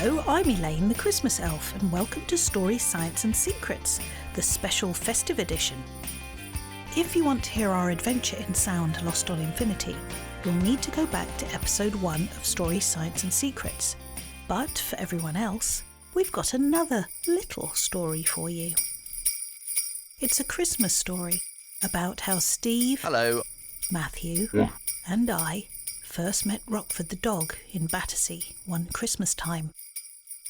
Hello, I'm Elaine the Christmas Elf, and welcome to Story, Science and Secrets, the special festive edition. If you want to hear our adventure in sound Lost on Infinity, you'll need to go back to episode 1 of Story, Science and Secrets. But for everyone else, we've got another little story for you. It's a Christmas story about how Steve, Hello, Matthew, and I first met Rockford the dog in Battersea one Christmas time,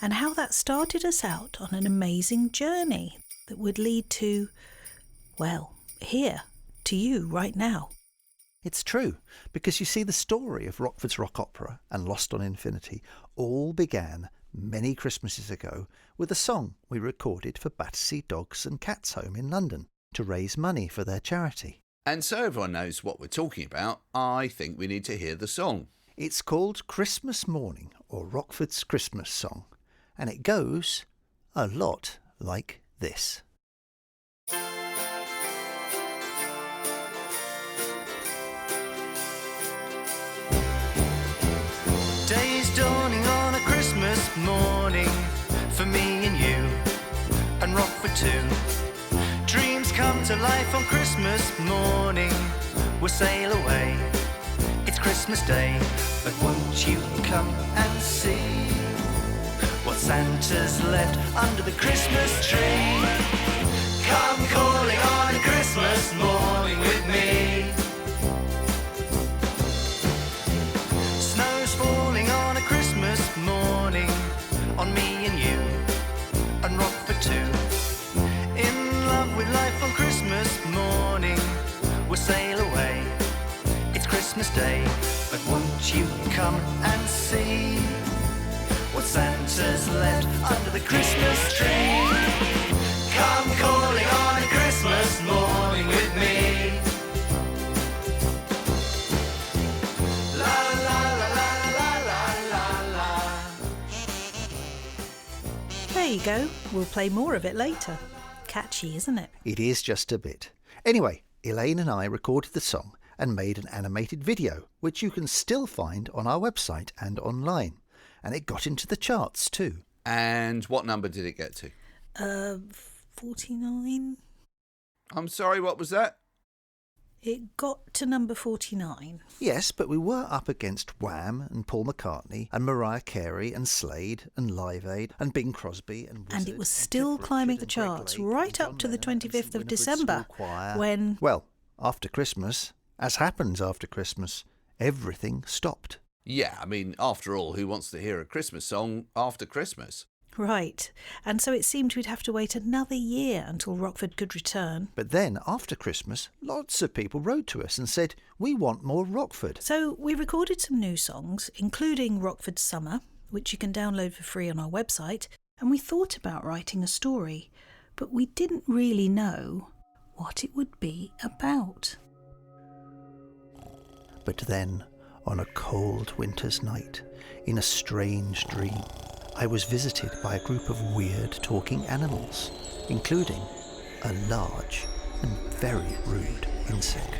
and how that started us out on an amazing journey that would lead to, well, here, to you right now. It's true, because you see, the story of Rockford's Rock Opera and Lost on Infinity all began many Christmases ago with a song we recorded for Battersea Dogs and Cats Home in London to raise money for their charity. and so everyone knows what we're talking about, I think we need to hear the song. It's called Christmas Morning, or Rockford's Christmas Song, and it goes a lot like this. Day's dawning on a Christmas morning for me and you, and Rockford too. Dreams come to life on Christmas morning. We'll sail away. It's Christmas Day, but won't you come and see what Santa's left under the Christmas tree? Come calling on a Christmas morning with me. Snow's falling on a Christmas morning on me and you, and Rockford too. In love with life on Christmas morning, we'll sail away. It's Christmas Day, but won't you come and see what Santa's left under the Christmas tree? Come calling on a Christmas morning with me. La la la la la la la. There you go. We'll play more of it later. Catchy, isn't it? It is just a bit. Anyway, Elaine and I recorded the song and made an animated video, which you can still find on our website and online. And it got into the charts too. And what number did it get to? 49? I'm sorry, what was that? It got to number 49. Yes, but we were up against Wham and Paul McCartney and Mariah Carey and Slade and Live Aid and Bing Crosby and Wizard, And it was still climbing the charts right up to the 25th of December, when... Well, after Christmas, as happens after Christmas, everything stopped. Yeah, I mean, after all, who wants to hear a Christmas song after Christmas? Right, and so it seemed we'd have to wait another year until Rockford could return. But then, after Christmas, lots of people wrote to us and said, we want more Rockford. So we recorded some new songs, including Rockford's Summer, which you can download for free on our website, and we thought about writing a story, but we didn't really know what it would be about. But then, on a cold winter's night, in a strange dream, I was visited by a group of weird talking animals, including a large and very rude insect.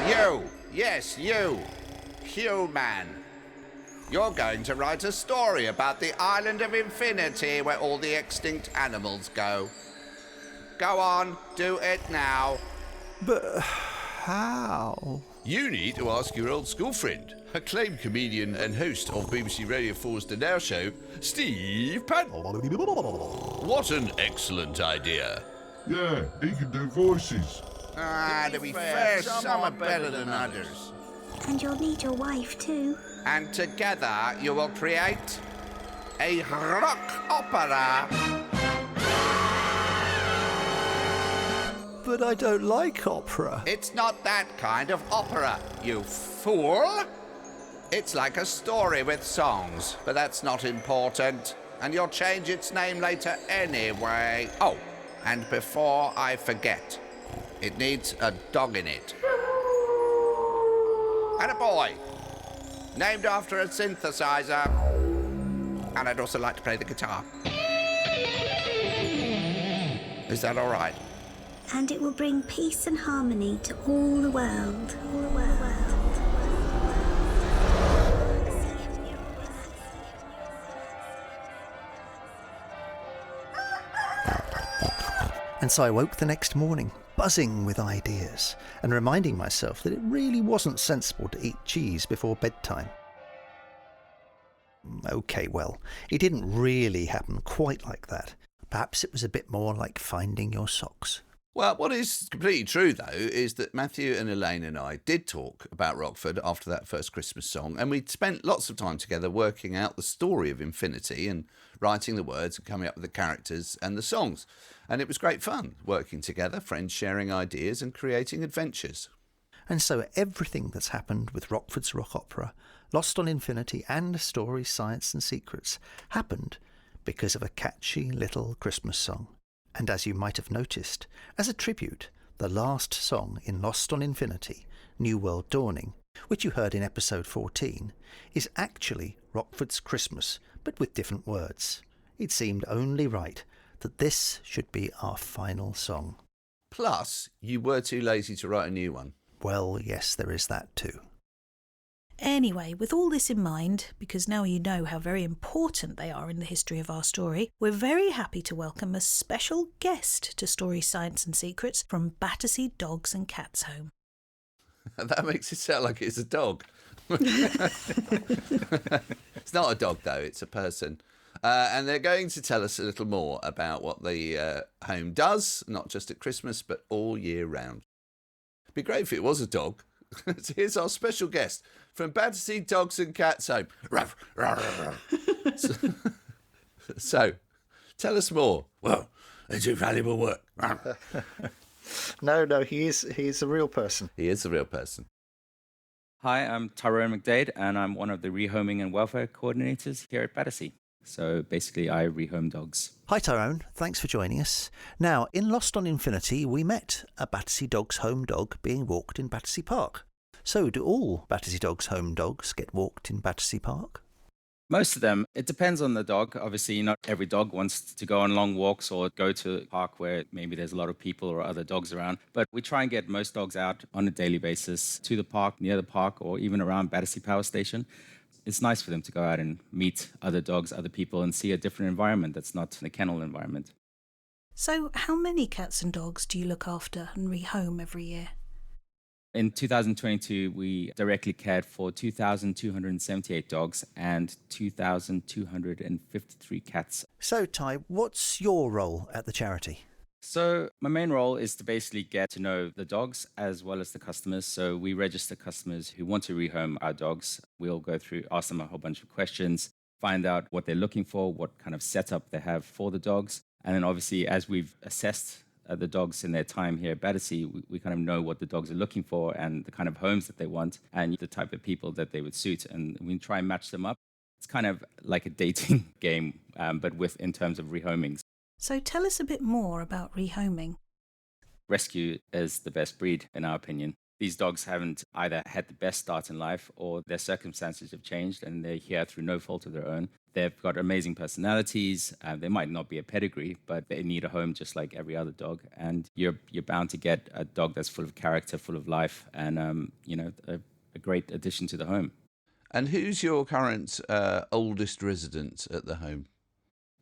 You! Yes, you! Human! You're going to write a story about the island of infinity where all the extinct animals go. Go on, do it now. But how? You need to ask your old school friend, acclaimed comedian and host of BBC Radio 4's The Now Show, Steve Patton. What an excellent idea. Yeah, he can do voices. To be fair, some are better than others. And you'll need your wife too. And together you will create a rock opera. But I don't like opera. It's not that kind of opera, you fool. It's like a story with songs, but that's not important. And you'll change its name later anyway. Oh, and before I forget, it needs a dog in it. And a boy, named after a synthesizer. And I'd also like to play the guitar. Is that all right? And it will bring peace and harmony to all the world. All the world. And so I woke the next morning, buzzing with ideas, and reminding myself that it really wasn't sensible to eat cheese before bedtime. OK, well, it didn't really happen quite like that. Perhaps it was a bit more like finding your socks. Well, what is completely true, though, is that Matthew and Elaine and I did talk about Rockford after that first Christmas song, and we'd spent lots of time together working out the story of Infinity and writing the words and coming up with the characters and the songs. And it was great fun, working together, friends sharing ideas and creating adventures. And so everything that's happened with Rockford's Rock Opera, Lost on Infinity and Stories, Science and Secrets happened because of a catchy little Christmas song. And as you might have noticed, as a tribute, the last song in Lost on Infinity, New World Dawning, which you heard in episode 14, is actually Rockford's Christmas, but with different words. It seemed only right that this should be our final song. Plus, you were too lazy to write a new one. Well, yes, there is that too. Anyway, with all this in mind, because now you know how very important they are in the history of our story, we're very happy to welcome a special guest to Story, Science and Secrets from Battersea Dogs and Cats Home. That makes it sound like it's a dog. It's not a dog, though. It's a person. And they're going to tell us a little more about what the home does, not just at Christmas, but all year round. It'd be great if it was a dog. So here's our special guest from Battersea Dogs and Cats Home. So, tell us more. Well, they do valuable work. No, he's a real person. He is a real person. Hi, I'm Tyrone McDaid, and I'm one of the rehoming and welfare coordinators here at Battersea. So basically, I rehome dogs. Hi Tyrone, thanks for joining us. Now, in Lost on Infinity, we met a Battersea Dogs home dog being walked in Battersea Park. So do all Battersea Dogs home dogs get walked in Battersea Park? Most of them, it depends on the dog. Obviously, not every dog wants to go on long walks or go to a park where maybe there's a lot of people or other dogs around. But we try and get most dogs out on a daily basis to the park, near the park, or even around Battersea Power Station. It's nice for them to go out and meet other dogs, other people, and see a different environment that's not a kennel environment. So how many cats and dogs do you look after and rehome every year? In 2022, we directly cared for 2,278 dogs and 2,253 cats. So, Ty, what's your role at the charity? So my main role is to basically get to know the dogs as well as the customers. So we register customers who want to rehome our dogs. We'll go through, ask them a whole bunch of questions, find out what they're looking for, what kind of setup they have for the dogs. And then obviously, as we've assessed the dogs in their time here at Battersea, we kind of know what the dogs are looking for and the kind of homes that they want and the type of people that they would suit. And we try and match them up. It's kind of like a dating game, but in terms of rehomings. So tell us a bit more about rehoming. Rescue is the best breed, in our opinion. These dogs haven't either had the best start in life or their circumstances have changed and they're here through no fault of their own. They've got amazing personalities. They might not be a pedigree, but they need a home just like every other dog. And you're bound to get a dog that's full of character, full of life, and a great addition to the home. And who's your current oldest resident at the home?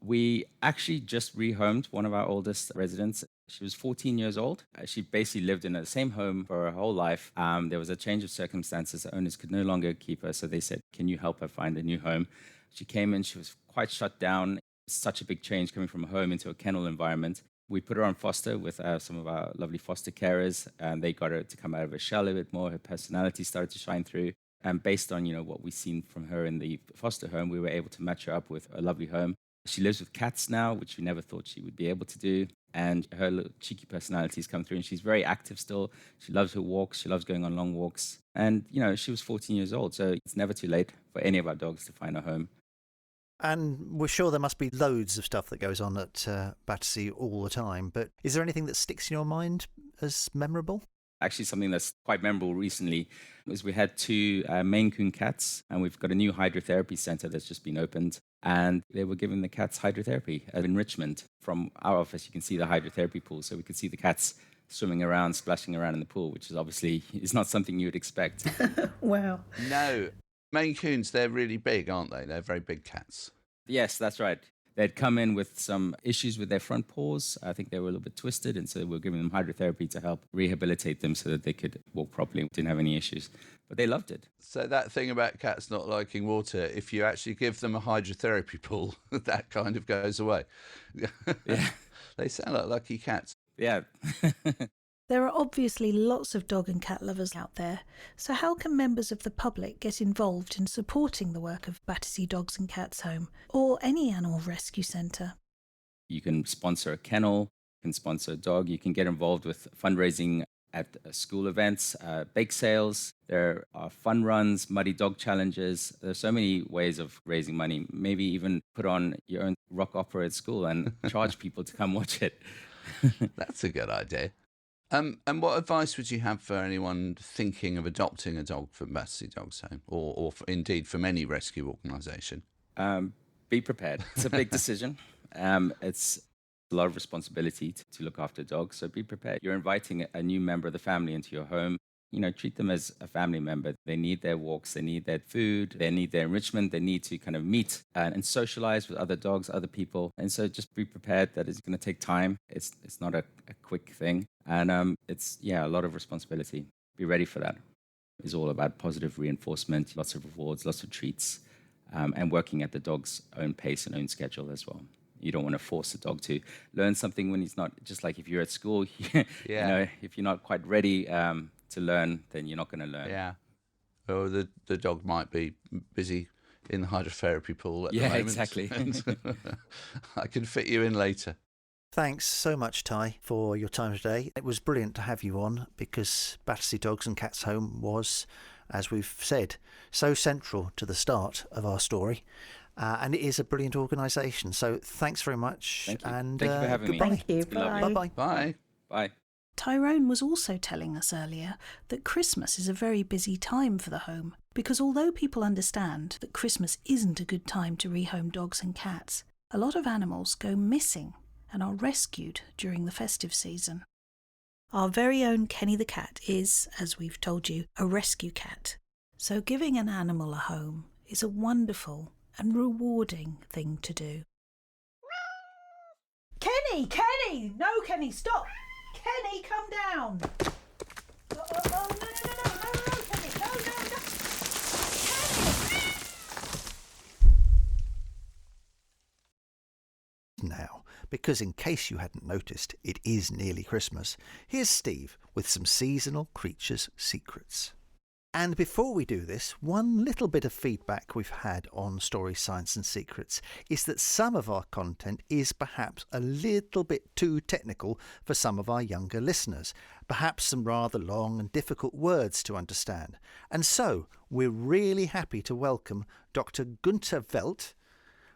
We actually just rehomed one of our oldest residents. She was 14 years old. She basically lived in the same home for her whole life. There was a change of circumstances. The owners could no longer keep her, so they said, can you help her find a new home? She came in, she was quite shut down. Such a big change coming from a home into a kennel environment. We put her on foster with some of our lovely foster carers, and they got her to come out of her shell a bit more. Her personality started to shine through. And based on what we've seen from her in the foster home, we were able to match her up with a lovely home. She lives with cats now, which we never thought she would be able to do. And her little cheeky personalities come through, and she's very active still. She loves her walks. She loves going on long walks. And, she was 14 years old, so it's never too late for any of our dogs to find a home. And we're sure there must be loads of stuff that goes on at Battersea all the time, but is there anything that sticks in your mind as memorable? Actually, something that's quite memorable recently was we had 2 Maine Coon cats, and we've got a new hydrotherapy center that's just been opened. And they were giving the cats hydrotherapy enrichment. From our office, you can see the hydrotherapy pool, so we could see the cats swimming around, splashing around in the pool, which is obviously is not something you would expect. Wow. No. Maine Coons, they're really big, aren't they? They're very big cats. Yes, that's right. They'd come in with some issues with their front paws. I think they were a little bit twisted, and so we were giving them hydrotherapy to help rehabilitate them so that they could walk properly, didn't have any issues. But they loved it. So that thing about cats not liking water, if you actually give them a hydrotherapy pool, that kind of goes away. Yeah. They sound like lucky cats. Yeah. There are obviously lots of dog and cat lovers out there, so how can members of the public get involved in supporting the work of Battersea Dogs and Cats Home, or any animal rescue centre? You can sponsor a kennel, you can sponsor a dog, you can get involved with fundraising at school events, bake sales, there are fun runs, muddy dog challenges. There's so many ways of raising money. Maybe even put on your own rock opera at school and charge people to come watch it. That's a good idea. And what advice would you have for anyone thinking of adopting a dog from Battersea Dogs Home, or indeed from any rescue organisation? Be prepared. It's a big decision. It's a lot of responsibility to look after dogs, so be prepared. You're inviting a new member of the family into your home. You know, treat them as a family member. They need their walks, they need their food, they need their enrichment, they need to kind of meet and socialize with other dogs, other people. And so just be prepared that it's going to take time. It's not a quick thing. And it's, a lot of responsibility. Be ready for that. It's all about positive reinforcement, lots of rewards, lots of treats, and working at the dog's own pace and own schedule as well. You don't want to force the dog to learn something when he's not, just like if you're at school, you know, if you're not quite ready to learn, then you're not going to learn. Yeah. Or the dog might be busy in the hydrotherapy pool at the moment. Yeah, exactly. I can fit you in later. Thanks so much, Ty, for your time today. It was brilliant to have you on because Battersea Dogs and Cats Home was, as we've said, so central to the start of our story. And it is a brilliant organisation. So thanks very much. Thank you. And Thank you for having me. Thank you. It's been lovely. Bye-bye. Bye. Bye. Tyrone was also telling us earlier that Christmas is a very busy time for the home, because although people understand that Christmas isn't a good time to rehome dogs and cats, a lot of animals go missing and are rescued during the festive season. Our very own Kenny the cat is, as we've told you, a rescue cat. So giving an animal a home is a wonderful and rewarding thing to do. Kenny! No, Kenny, stop! Kenny, come down! Oh, no, Kenny, no. Now, because in case you hadn't noticed, it is nearly Christmas, here's Steve with some seasonal creatures secrets. And before we do this, one little bit of feedback we've had on Story Science and Secrets is that some of our content is perhaps a little bit too technical for some of our younger listeners, perhaps some rather long and difficult words to understand. And so we're really happy to welcome Dr. Gunther Welt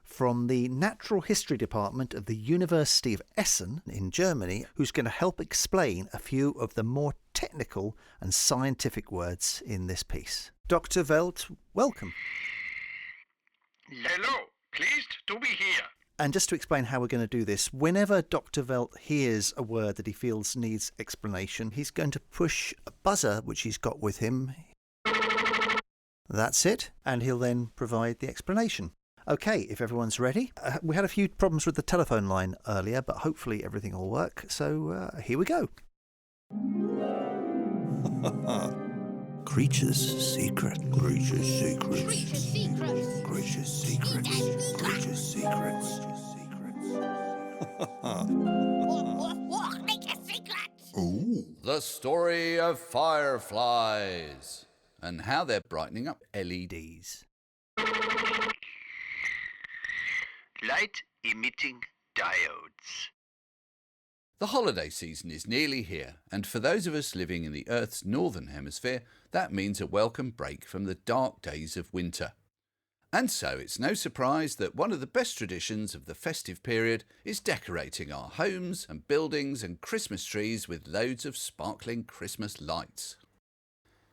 from the Natural History Department of the University of Essen in Germany, who's going to help explain a few of the more technical and scientific words in this piece. Dr. Welt, welcome. Hello, pleased to be here. And just to explain how we're going to do this, whenever Dr. Welt hears a word that he feels needs explanation, he's going to push a buzzer which he's got with him. That's it, and he'll then provide the explanation. Okay, if everyone's ready. We had a few problems with the telephone line earlier, but hopefully everything will work. So here we go. Creatures secret. Creatures secrets. Creatures secrets. Creatures secrets. Creatures secrets. What? Creatures secrets. Ooh. The story of fireflies and how they're brightening up LEDs. Light-emitting diodes. The holiday season is nearly here, and for those of us living in the Earth's northern hemisphere, that means a welcome break from the dark days of winter. And so it's no surprise that one of the best traditions of the festive period is decorating our homes and buildings and Christmas trees with loads of sparkling Christmas lights.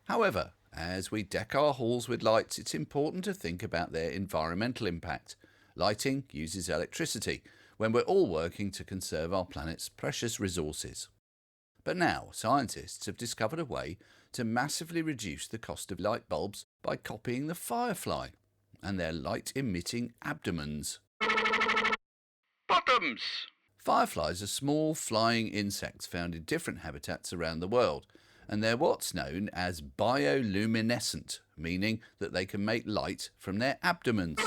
However, as we deck our halls with lights, it's important to think about their environmental impact. Lighting uses electricity when we're all working to conserve our planet's precious resources. But now, scientists have discovered a way to massively reduce the cost of light bulbs by copying the firefly and their light-emitting abdomens. bottoms. Fireflies are small flying insects found in different habitats around the world, and they're what's known as bioluminescent, meaning that they can make light from their abdomens.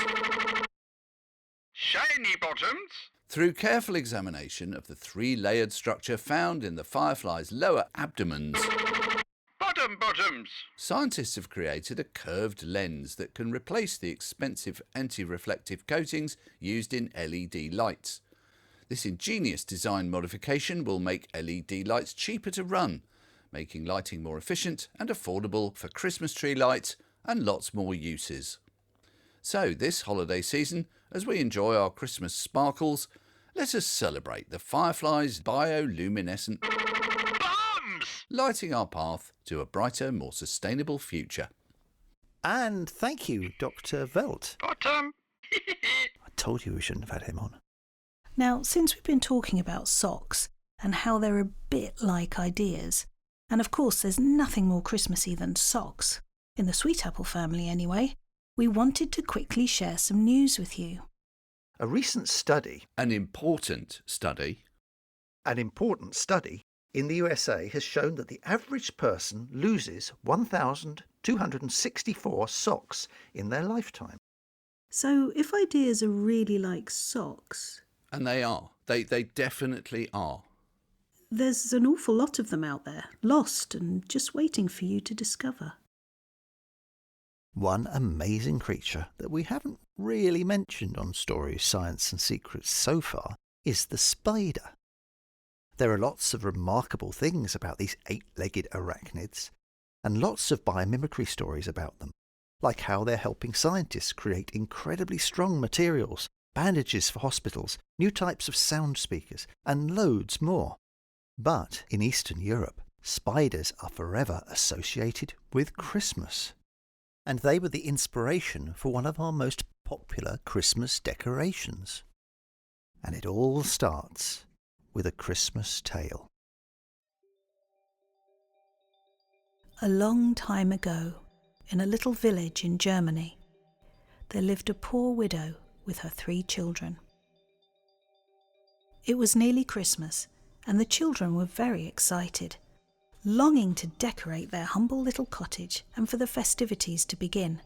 Shiny bottoms. Through careful examination of the three-layered structure found in the firefly's lower abdomens, Bottoms. scientists have created a curved lens that can replace the expensive anti-reflective coatings used in LED lights. This ingenious design modification will make LED lights cheaper to run, making lighting more efficient and affordable for Christmas tree lights and lots more uses. So this holiday season, as we enjoy our Christmas sparkles, let us celebrate the fireflies' bioluminescent Bombs. lighting our path to a brighter, more sustainable future. And thank you, Dr. Velt. Bottom. I told you we shouldn't have had him on. Now, since we've been talking about socks and how they're a bit like ideas, and of course there's nothing more Christmassy than socks, in the Sweet Apple family anyway, we wanted to quickly share some news with you. A recent study, An important study in the USA has shown that the average person loses 1,264 socks in their lifetime. So if ideas are really like socks, and they are. They definitely are. there's an awful lot of them out there, lost and just waiting for you to discover. One amazing creature that we haven't really mentioned on Stories, Science and Secrets so far is the spider. There are lots of remarkable things about these 8-legged arachnids, and lots of biomimicry stories about them, like how they're helping scientists create incredibly strong materials, bandages for hospitals, new types of sound speakers, and loads more. But in Eastern Europe, spiders are forever associated with Christmas. And they were the inspiration for one of our most popular Christmas decorations. And it all starts with a Christmas tale. A long time ago, in a little village in Germany, there lived a poor widow with her 3 children. It was nearly Christmas, and the children were very excited, longing to decorate their humble little cottage and for the festivities to begin.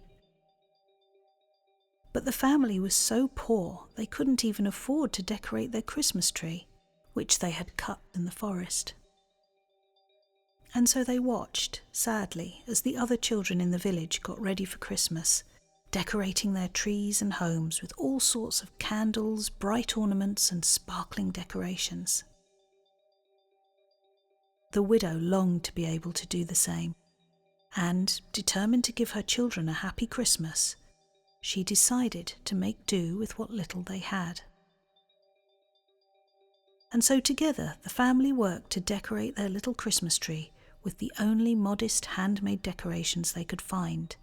But the family was so poor they couldn't even afford to decorate their Christmas tree, which they had cut in the forest. And so they watched, sadly, as the other children in the village got ready for Christmas, decorating their trees and homes with all sorts of candles, bright ornaments and sparkling decorations. The widow longed to be able to do the same, and, determined to give her children a happy Christmas, she decided to make do with what little they had. And so together the family worked to decorate their little Christmas tree with the only modest handmade decorations they could find,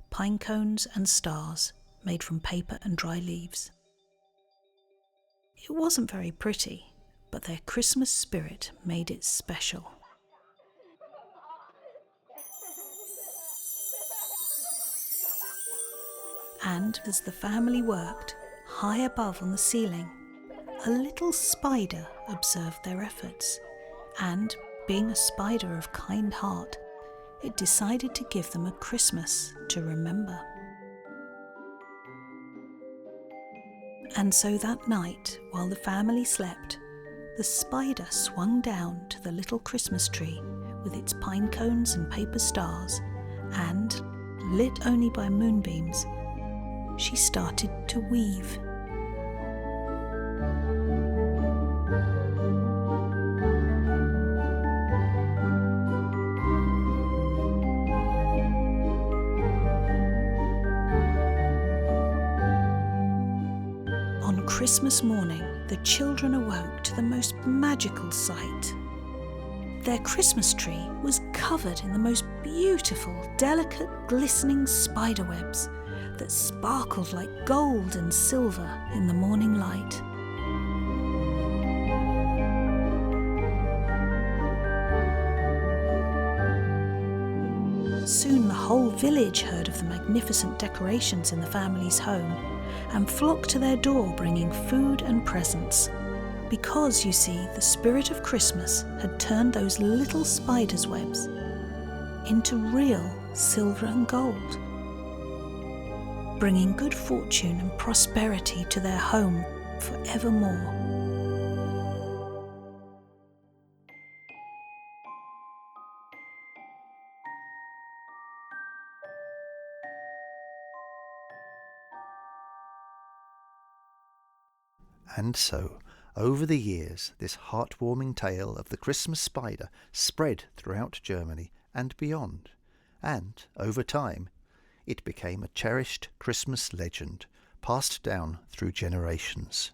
pine cones and stars made from paper and dry leaves. It wasn't very pretty, but their Christmas spirit made it special. And as the family worked, high above on the ceiling, a little spider observed their efforts, and, being a spider of kind heart, it decided to give them a Christmas to remember. And so that night, while the family slept, the spider swung down to the little Christmas tree with its pine cones and paper stars, and, lit only by moonbeams, she started to weave. On Christmas morning, the children awoke to the most magical sight. Their Christmas tree was covered in the most beautiful, delicate, glistening spider webs that sparkled like gold and silver in the morning light. Soon the whole village heard of the magnificent decorations in the family's home and flocked to their door bringing food and presents, Because, you see, the spirit of Christmas had turned those little spiders' webs into real silver and gold, bringing good fortune and prosperity to their home forevermore. And so, over the years, this heartwarming tale of the Christmas spider spread throughout Germany and beyond, and, over time, it became a cherished Christmas legend passed down through generations.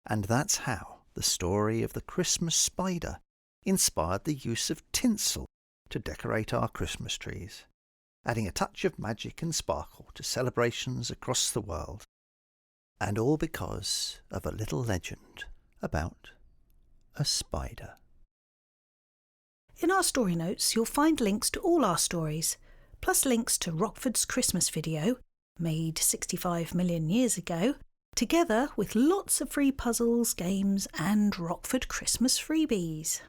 And that's how the story of the Christmas spider inspired the use of tinsel to decorate our Christmas trees, adding a touch of magic and sparkle to celebrations across the world. And all because of a little legend about a spider. In our story notes, you'll find links to all our stories, plus links to Rockford's Christmas video, made 65 million years ago, together with lots of free puzzles, games, and Rockford Christmas freebies.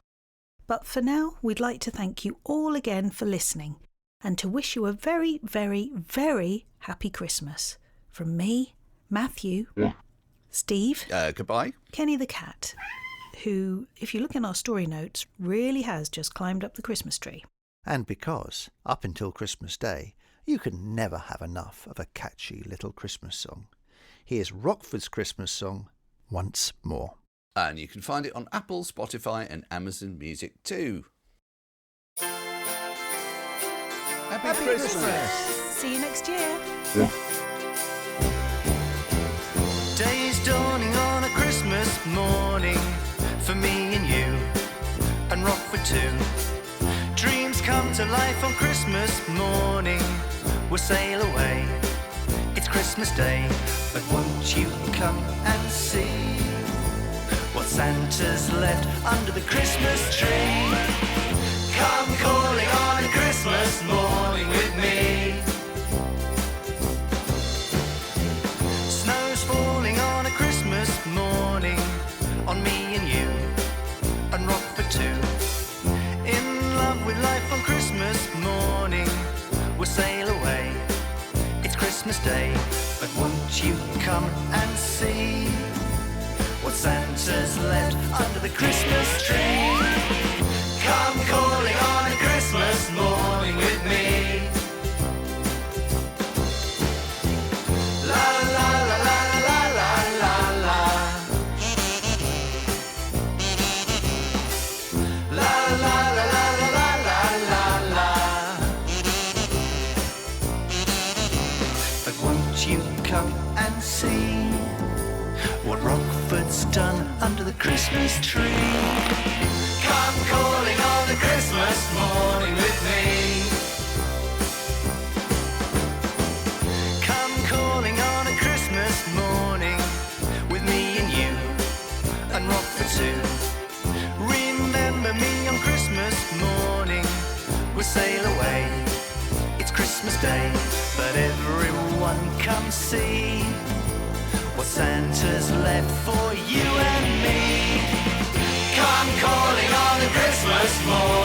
But for now, we'd like to thank you all again for listening, and to wish you a very, very, very happy Christmas. From me, Matthew, Steve, Goodbye. Kenny the cat, who, if you look in our story notes, really has just climbed up the Christmas tree. And because, up until Christmas Day, you can never have enough of a catchy little Christmas song, here's Rockford's Christmas song once more. And you can find it on Apple, Spotify and Amazon Music too. Happy Christmas! See you next year. Days dawning on a Christmas morning for me and you and Rockford too. Dreams come to life on Christmas morning. We'll sail away. It's Christmas Day, but won't you come and see what Santa's left under the Christmas tree? Come calling on a Christmas morning with me. Snow's falling on a Christmas morning on me and you and Rockford too. In love with life on Christmas morning, we'll sail away. It's Christmas Day, but won't you come and see what Santa's left under the Christmas tree? Come calling on a Christmas morning with me. La la la la la la la la. La la la la la la la la. But won't you come and see what Rockford's done under the Christmas tree? Come calling on the Christmas morning with me. Come calling on a Christmas morning with me and you and Rockford too. Remember me on Christmas morning, we'll sail away. It's Christmas Day, but everyone come see what Santa's left for you and me. Come calling on the Christmas morning.